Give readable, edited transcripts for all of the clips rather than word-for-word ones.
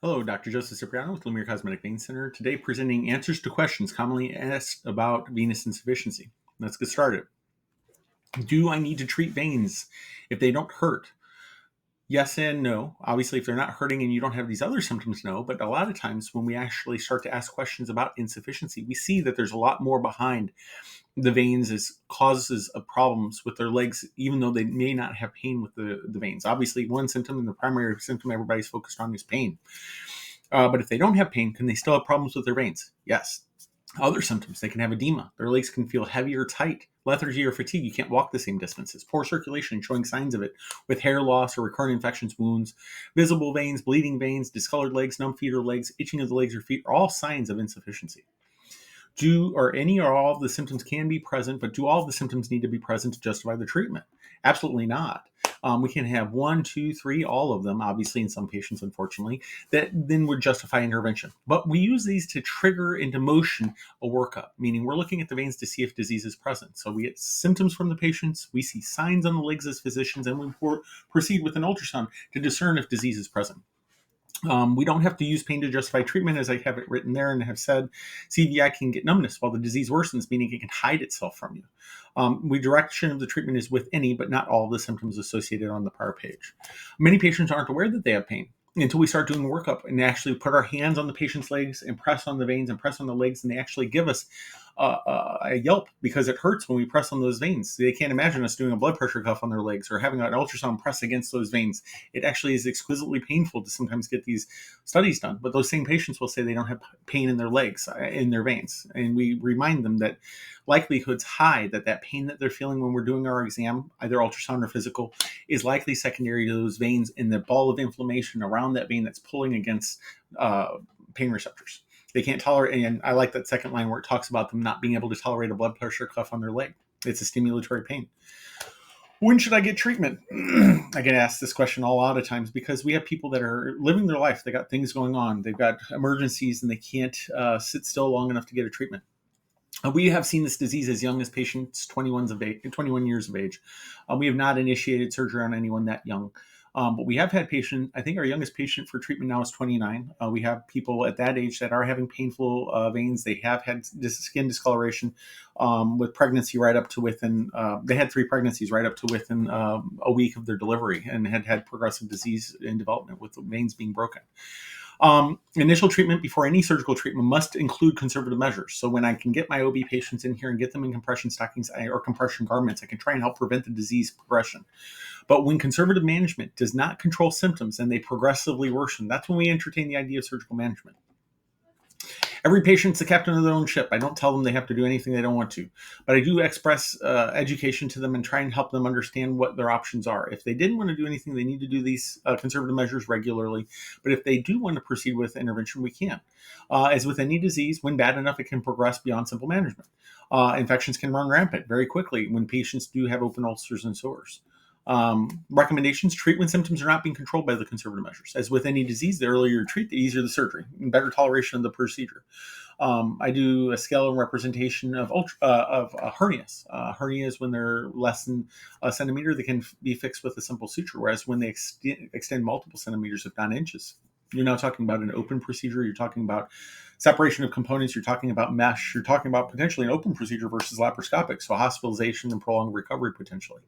Hello, Dr. Joseph Cipriano with Lumiere Cosmetic Vein Center. Today, presenting answers to questions commonly asked about venous insufficiency. Let's get started. Do I need to treat veins if they don't hurt? Yes and no. Obviously, if they're not hurting and you don't have these other symptoms, no. But a lot of times when we actually start to ask questions about insufficiency, we see that there's a lot more behind the veins as causes of problems with their legs, even though they may not have pain with the veins. Obviously, one symptom and the primary symptom everybody's focused on is pain. But if they don't have pain, can they still have problems with their veins? Yes. Other symptoms, they can have edema. Their legs can feel heavy or tight, lethargy or fatigue. You can't walk the same distances. Poor circulation, showing signs of it with hair loss or recurrent infections, wounds, visible veins, bleeding veins, discolored legs, numb feet or legs, itching of the legs or feet are all signs of insufficiency. Any or all of the symptoms can be present, but do all of the symptoms need to be present to justify the treatment? Absolutely not. We can have one, two, three, all of them, obviously in some patients, unfortunately, that then would justify intervention. But we use these to trigger into motion a workup, meaning we're looking at the veins to see if disease is present. So we get symptoms from the patients, we see signs on the legs as physicians, and we proceed with an ultrasound to discern if disease is present. We don't have to use pain to justify treatment, as I have it written there and have said. CVI can get numbness while the disease worsens, meaning it can hide itself from you. Direction of the treatment is with any, but not all of the symptoms associated on the prior page. Many patients aren't aware that they have pain until we start doing the workup and actually put our hands on the patient's legs and press on the veins and press on the legs, and they actually give us a yelp because it hurts when we press on those veins. They can't imagine us doing a blood pressure cuff on their legs or having an ultrasound press against those veins. It actually is exquisitely painful to sometimes get these studies done. But those same patients will say they don't have pain in their legs, in their veins. And we remind them that likelihood's high that pain that they're feeling when we're doing our exam, either ultrasound or physical, is likely secondary to those veins and the ball of inflammation around that vein that's pulling against pain receptors. They can't tolerate, and I like that second line where it talks about them not being able to tolerate a blood pressure cuff on their leg. It's a stimulatory pain. When should I get treatment? I get asked this question a lot of times because we have people that are living their life. They got things going on. They've got emergencies and they can't sit still long enough to get a treatment. We have seen this disease as young as patients 21 years of age. We have not initiated surgery on anyone that young. But we have had patients, I think our youngest patient for treatment now is 29. We have people at that age that are having painful veins. They have had skin discoloration with pregnancy right up to within, they had 3 pregnancies right up to within a week of their delivery and had progressive disease in development with the veins being broken. Initial treatment before any surgical treatment must include conservative measures. So when I can get my OB patients in here and get them in compression stockings or compression garments, I can try and help prevent the disease progression. But when conservative management does not control symptoms and they progressively worsen, that's when we entertain the idea of surgical management. Every patient's the captain of their own ship. I don't tell them they have to do anything they don't want to, but I do express education to them and try and help them understand what their options are. If they didn't want to do anything, they need to do these conservative measures regularly. But if they do want to proceed with intervention, we can. As with any disease, when bad enough, it can progress beyond simple management. Infections can run rampant very quickly when patients do have open ulcers and sores. Recommendations: treat when symptoms are not being controlled by the conservative measures. As with any disease, the earlier you treat, the easier the surgery and better toleration of the procedure. I do a scale and representation of hernias. Hernias, when they're less than a centimeter, they can be fixed with a simple suture, whereas when they extend multiple centimeters, if not inches, you're now talking about an open procedure. You're talking about separation of components. You're talking about mesh. You're talking about potentially an open procedure versus laparoscopic, so hospitalization and prolonged recovery potentially.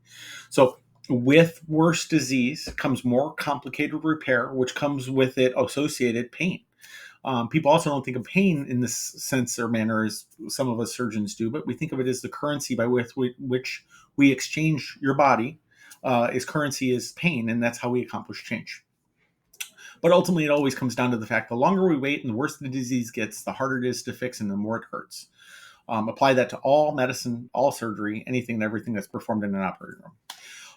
So with worse disease comes more complicated repair, which comes with it associated pain. People also don't think of pain in this sense or manner as some of us surgeons do, but we think of it as the currency by which we exchange your body. Is currency is pain, and that's how we accomplish change. But ultimately, it always comes down to the fact the longer we wait and the worse the disease gets, the harder it is to fix and the more it hurts. Apply that to all medicine, all surgery, anything and everything that's performed in an operating room.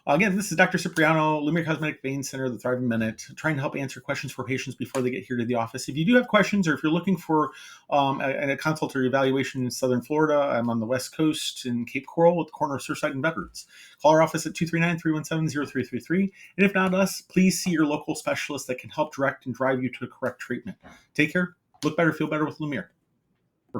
Again, this is Dr. Cipriano, Lumiere Cosmetic Vein Center, the Thriving Minute, trying to help answer questions for patients before they get here to the office. If you do have questions or if you're looking for a consult or evaluation in Southern Florida, I'm on the West Coast in Cape Coral at the corner of Surfside and Veterans. Call our office at 239-317-0333. And if not us, please see your local specialist that can help direct and drive you to the correct treatment. Take care. Look better, feel better with Lumiere.